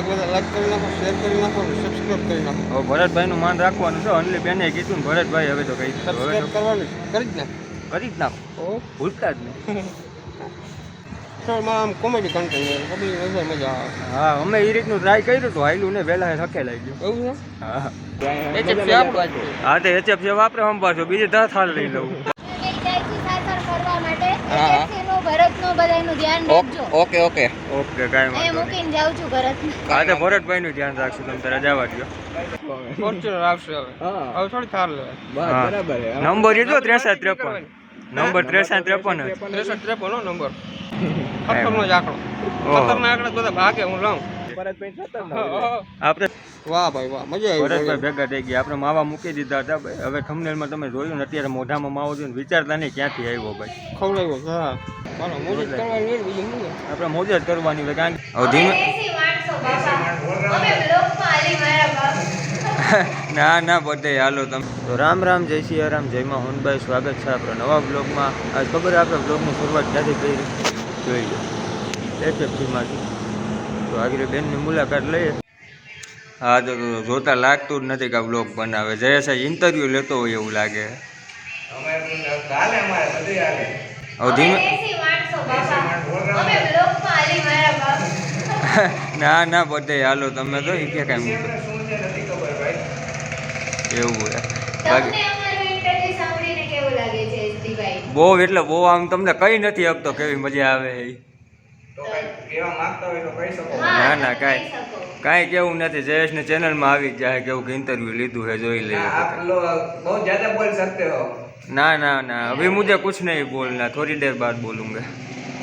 Like કરી નાખો, share કરી નાખો, સબસ્ક્રાઇબ કરી નાખો. હવે ભરતભાઈનું માન રાખવાનું છે. અનલી બેને કીધું ને ભરતભાઈ હવે તો કઈ સબસ્ક્રાઇબ કરવાનું કરી જ ને. કરી જ નાખો, ભૂલતા જ નહીં. આમ કોમેડી કન્ટેન્ટ પબ્લિક નજર મજા આવે. હા, અમે એ રીતનું ટ્રાય કર્યું હતું, હાયલું ને વહેલા થકે લાગી ગયું. એવું છે? હા HFC આપણું આજે. હા, તો HFC વાપરે સંભાળશો, બીજી 10 થાળ લઈ લઉં. ઓકે ઓકે, કાંઈ વાંધો નહીં. હા, તો ભરતભાઈનું ધ્યાન રાખશું, તમે તારા જવા દો. ફોર્ચ્યુનર આવશે હવે. હવે થોડી થાર લે. બરાબર. નંબર એ જો 6353. નંબર 6353 જ. 6353 નો નંબર. ખતરનો જ આંકડો. ખતરના આંકડા બધા ભાગે હું લઉં. આપણે વાહ ભાઈ વાહ, મજા આવી. ભરતભાઈ ભેગા થઈ ગયા. આપણે માવા મૂકી દીધા હતા ભાઈ. હવે થંબનેલમાં તમે જોયું ને, અત્યારે મોઢામાં માવો જોઈને વિચારતા નહીં ક્યાંથી આવ્યો ભાઈ. ખવડાવ્યો છે. હા, ચાલો મોજ જ કરવાની હોય, બીજું શું છે? આપણે મોજ જ કરવાની હોય. કારણ ના ના બધે હાલો તમે તો. રામ રામ, જય સિયારામ, જયમાં હોનભાઈ. સ્વાગત છે આપણા નવા બ્લોગમાં. આજ ખબર આપણે બ્લોગની શરૂઆત ક્યાંથી કરી જોઈ લો, HFCમાંથી. તો આગળ બેનની મુલાકાત લઈએ. હા, તો જોતા લાગતું જ નથી કે બ્લોગ બનાવે. જયેશ ઇન્ટરવ્યુ લેતો હોય એવું લાગે. હવે ધીમે ના ના બધે હાલો તમે તો કે કાંઈ એવું બહુ એટલે બહુ આમ તમને કઈ નથી આપતો કેવી મજા આવે. ના ના કાંઈ કેવું નથી. જયેશની ચેનલમાં આવી જ જાય કેવું કે ઇન્ટરવ્યુ લીધું है, જોઈ લે. ના ના ના, અભી મુझे कुछ नहीं बोलना, थोड़ी देर बाद बोलूँगा.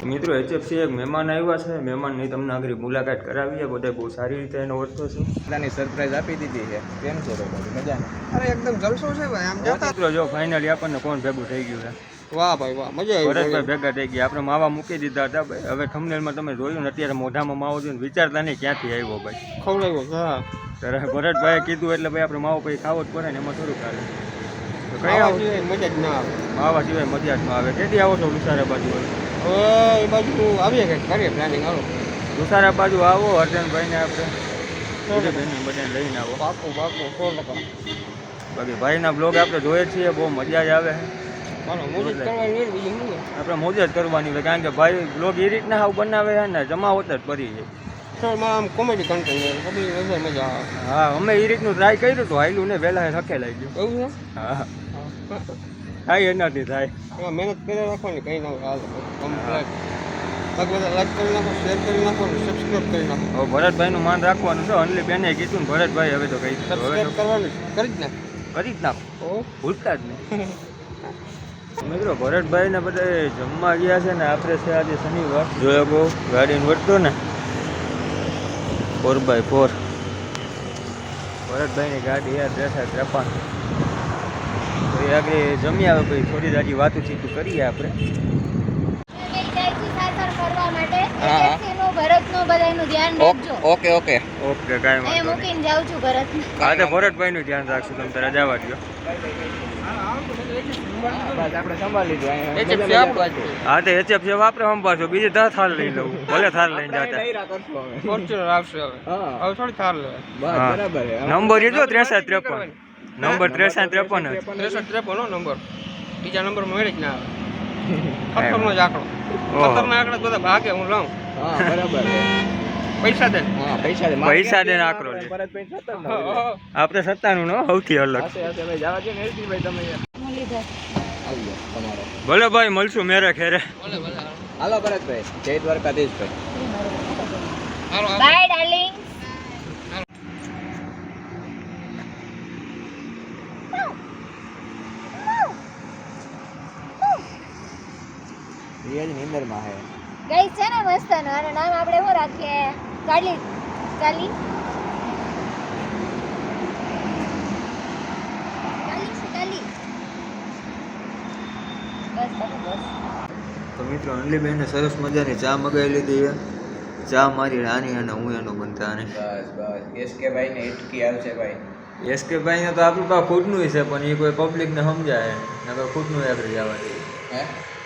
મિત્રો, HFC એક મહેમાન આવ્યા છે. મહેમાનની તમને આગળ મુલાકાત કરાવીએ. બધા બહુ સારી રીતે એને ઓળખો છો. પોતાની સરપ્રાઈઝ આપી દીધી છે. કેમ છો ભાઈ? મજા ને? અરે એકદમ જલસો છે ભાઈ. આમ જતા મિત્રો જો ફાઇનલી આપણને કોણ ભેગું થઈ ગયું છે. વાહ ભાઈ વાહ, મજા આવી. ભરતભાઈ ભેગા થઈ ગયા. આપણે માવા મૂકી દીધા હતા ભાઈ. હવે થંબનેલમાં તમે જોયું ને, અત્યારે મોઢામાં માવો જોઈને વિચારતા નહીં ક્યાંથી આવ્યો ભાઈ. ખવડાવ્યો છે. હા, ત્યારે ભરતભાઈએ કીધું એટલે ભાઈ આપણે માવો પછી ખાવો જ પડે ને, એમાં થોડું ખાવે. તો કઈ આવો? મજા જ ના આવે. માવા સિવાય મજા જ ન આવે. કેટલી આવો છો લુસારા બાજુ? હવે એ બાજુ આવીએ કંઈક કરીએ પ્લાનિંગ. આવો લુસારા બાજુ આવો. હર્ષનભાઈને આપણે બેનને બધાને લઈને આવો. પાકું પાકું 100%. બાકી ભાઈના બ્લોગ આપણે જોઈએ છીએ, બહુ મજા જ આવે. ચાલો મોજ જ કરવાની હોય, બીજું શું છે? આપણે મોજ જ કરવાની હોય. કારણ કે ભાઈ બ્લોગ એ રીતના હાવ બનાવે છે ને, જમાવટ જ પડી જાય. આમ કોમેડી કન્ટેન્ટ પબ્લિક નજર મજા આવે. હા, અમે એ રીતનું ટ્રાય કર્યું હતું, હાયલું ને વહેલા થકે લાગી ગયું. એવું છે? હા, થાય એનાથી થાય. એમાં મહેનત કરી રાખવાની, કંઈ ના હાલ કમ્પ્લીટ. લાઈક કરી નાખો, શેર કરી નાખો, સબસ્ક્રાઇબ કરી નાખો. હવે ભરતભાઈનું માન રાખવાનું છે. અનલી બેને કીધું ને ભરતભાઈ હવે તો કઈ સબસ્ક્રાઇબ કરવાનું કરી જ ને. કરી જ નાખો, ભૂલતા જ નહીં. મિત્રો, ભરતભાઈ ને બધા જમવા ગયા છે ને, આપણે છે આજે શનિવાર. જોયો બહુ ગાડીને વળતો ને 4x4 ભરતભાઈની ગાડી યાર 6353. તો એ આગળ જમી આવે પછી થોડી દાજી વાતું ચીતું કરીએ આપણે. ઓકે ઓકે કાંઈ વાંધો નહીં. હા, તો ભરતભાઈનું ધ્યાન રાખશું, તમે તારા જવા દો. આપણે સંભાળી લીધું. HFC આપણું આજે. હા, તો HFC વાપરે સંભાળશો, બીજી 10 થાળ લઈ લઉં. ભલે થાળ લઈને જતા. ફોર્ચ્યુનર આવશે હવે. હવે થોડી થાર લે. બરાબર. નંબર એ જો 6353. નંબર 6353 જ. 6353 નો નંબર. બીજા નંબર મળે જ ના આવે. ખતરનો જ આંકડો. ખતરના આંકડા બધા ભાગે હું લઉં. હા, બરાબર. પૈસા દે. હા, પૈસા દે. પૈસા દે આકરો લે. આપણે 97 નો સૌથી અલગ. ભાઈ જવા દે ને ભાઈ, તમે આવ્યો તમારો. ભલે ભાઈ, મળશું મેરે ખેરે. હાલો ભરતભાઈ, જય દ્વારકાધીશ ભાઈ. By darling. રિયલ ની અંદર માં હે ગાઈસ છે ને મસ્ત નો. આનું નામ આપણે શું રાખીએ? કાલી કાલી કાલી. બસ બસ. તો મિત્રો, અનલી બેને સરસ મજાની ચા મગાવી લીધી છે. ચા મારી રાની અને હું એનો બનતા. અને બસ એસકે ભાઈ ને ઇટકી આવશે ભાઈ. એસકે ભાઈ ને તો આપણી પાસે ખુદનું છે, પણ એ કોઈ પબ્લિક ને સમજાય ને ખુદનું આપણે જવા દઈએ. હે,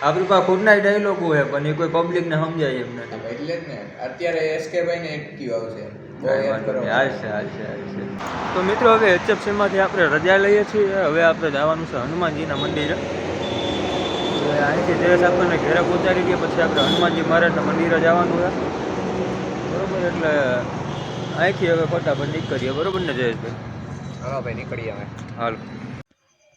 આપણી પાસે ખુદના ડાયલોગ હોય, પણ એ કોઈ પબ્લિક ને સમજાય એમ નથી. એટલે જ ને અત્યારે એસકે ભાઈ ને ઇટકી આવશે. કાંઈ વાંધો નહીં, હાલશે. તો મિત્રો હવે HFCમાંથી આપણે રજા લઈએ છીએ. હવે આપણે જવાનું છે હનુમાનજીના મંદિરે. હવે અહીંથી ડ્રેસ આપણને ઘરે પહોંચાડી દઈએ, પછી આપણે હનુમાનજી મહારાજના મંદિરે જવાનું છે. બરોબર, એટલે અહીંથી હવે ફટાફટ નીકળીએ. બરોબર ને જયેશભાઈ? હા ભાઈ નીકળીએ હવે. હાલ.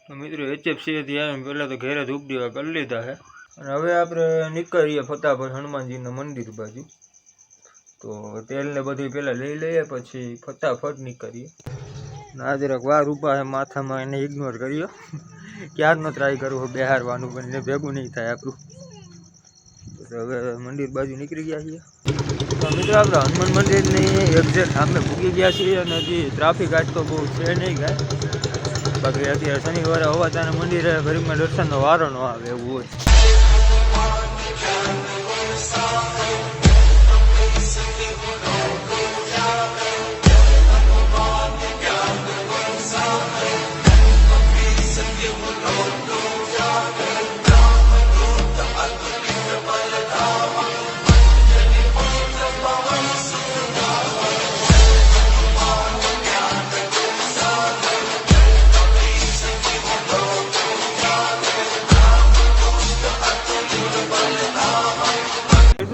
તો મિત્રો HFCથી આવ્યા પહેલાં તો ઘરે ધૂપ દીવા કરી લીધા છે, અને હવે આપણે નીકળીએ ફટાફટ હનુમાનજીના મંદિર બાજુ. તો તેલને બધું પહેલાં લઈ લઈએ, પછી ફટાફટ નીકળીએ. ના જરાક વાર ઊભા છે માથામાં, એને ઇગ્નોર કરીએ. ક્યારનો ટ્રાય કરવો બેહારવાનું, પણ એને ભેગું નહીં થાય આપણું. તો હવે મંદિર બાજુ નીકળી ગયા છીએ. તો મિત્રો આપણે હનુમાન મંદિરની એક્ઝેક્ટ સામે ભૂગી ગયા છીએ, અને હજી ટ્રાફિક આજ તો બહુ છે નહીં કાંઈ. બાકી અત્યારે શનિવારે અવાજાના મંદિરે ગરીબમાં દર્શનનો વારો ન આવે એવું હોય.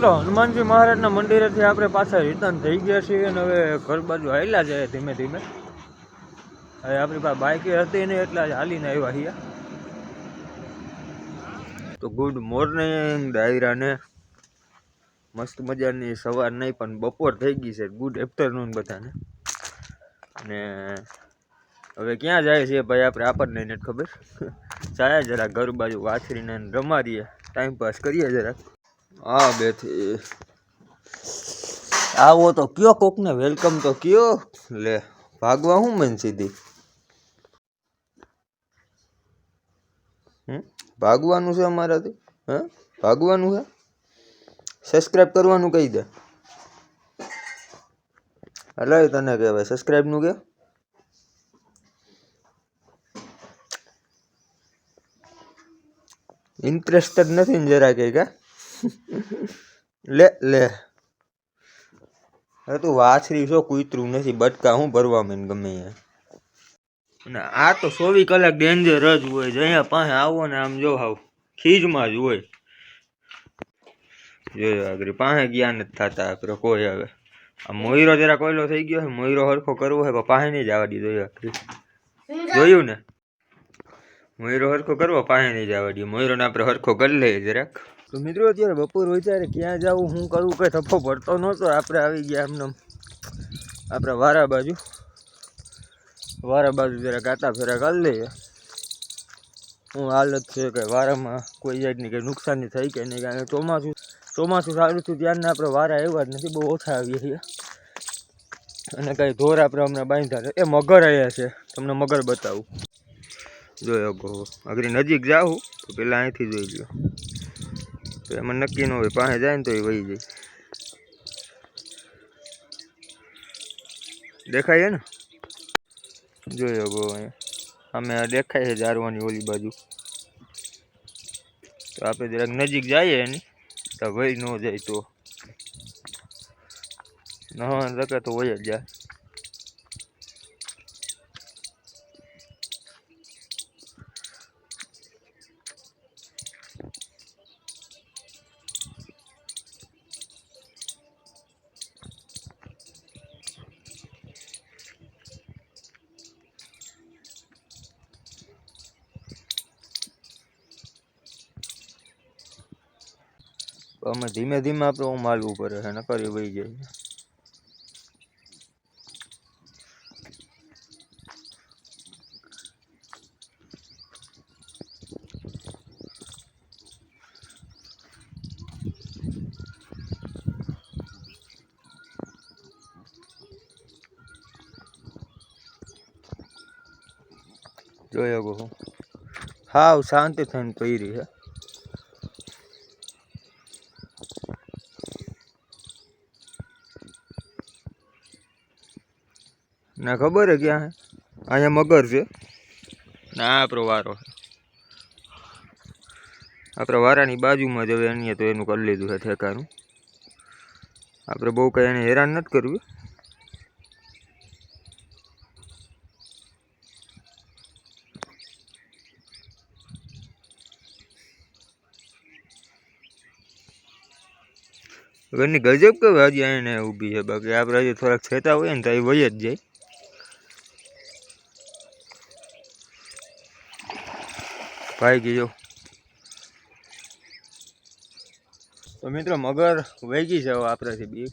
હનુમાનજી મહારાજના મંદિરેથી આપણે પાછા રિટર્ન થઈ ગયા છીએ, અને હવે ઘર બાજુ હાલ્યા જાય ધીમે ધીમે. હવે આપણી પાસે બાઇકે હતી નહીં, એટલે આજે હાલીને આવ્યા છીએ. તો ગુડ મોર્નિંગ ડાયરાને. મસ્ત મજાની સવાર નહીં પણ બપોર થઈ ગઈ છે. ગુડ આફ્ટરનૂન બધાને. અને હવે ક્યાં જાય છે ભાઈ આપણે, આપણને નથી ખબર. જાય જરાક ઘર બાજુ વાછરીને રમાડીએ, ટાઈમ પાસ કરીએ જરાક. હા બેથી આવો તો કયો, કોકને વેલકમ તો કયો. લે ભાગવા હું મન સીધી. ભાગવાનું છે અમારાથી? હા ભાગવાનું છે. સબસ્ક્રાઈબ કરવાનું કહી દે. એટલે તને કહેવાય સબસ્ક્રાઈબનું કે. ઇન્ટરેસ્ટેડ નથી ને જરા કંઈ કા. લે હવે તું વાછરી છો, કૂતરું નથી. બટકા હું ભરવા મેં ગમે. અને આ તો 24 કલાક ડેન્જર જ હોય. અહીંયા પાસે આવો ને આમ જો હાવ ખીજમાં જ હોય. જોયો આગળ પાસે ગયા નથી થતા આપણે કોઈ. હવે આ મોયરો જરા કોયલો થઈ ગયો છે. મોયરો હરખો કરવો છે પણ પાસે નહીં જવા દીધો. જોયું ને, મોયરો હરખો કરવો પાસે નહીં જવા દે. મોયરોને આપણે હરખો કરી લઈએ જરાક. તો મિત્રો અત્યારે બપોર હોય ત્યારે ક્યાં જવું શું કરવું કંઈ થપ્પો પડતો નહોતો. આપણે આવી ગયા એમને આપણે વારા બાજુ જરા ગાતા ફેરા કરી લઈએ. શું હાલત છે કે વારામાં કોઈ જાતની કંઈ નુકસાની થઈ કે નહીં. કારણ કે ચોમાસું સારું થયું ત્યારના આપણે વારા આવ્યા જ નથી, બહુ ઓછા આવીએ છીએ. અને કાંઈ ઢોર આપણે હમણાં બાંધ્યા એ મગર આવ્યા છે. તમને મગર બતાવું. જોયો ગો આગળ નજીક જાઉં તો પેલા અહીંથી જોઈ લ્યો. તો એમાં નક્કી ન હોય, પાસે જાય ને તો એ વહી જાય. દેખાય છે ને? જોયો ગો અહીંયા અમે દેખાય છે જારવાની ઓલી બાજુ. તો આપણે જરાક નજીક જઈએ એની તો વહી ન જાય તો ન શકે તો વહી જ જાય. અમે ધીમે ધીમે આપણે હું માલવું પડે છે, નકર એ વહી જાય. જોયો ગો હાવ શાંતિ થઈને પડી છે. ના ખબર હે ક્યાં હે? અહીંયા મગર છે ના આપણો વારો છે. આપણે વારાની બાજુમાં જ હવે અહીંયા તો એનું કરી લીધું છે ઠેકાનું. આપણે બહુ કંઈ એને હેરાન નથી કરવું. ઘરની ગજબ કે હજી આને ઊભી છે, બાકી આપણે હજી થોડાક છેતા હોય ને તો એ વહી જ જાય. ભાઈ ગયો તો મિત્રો મગર વહી ગઈ છે હવે આપણાથી બી.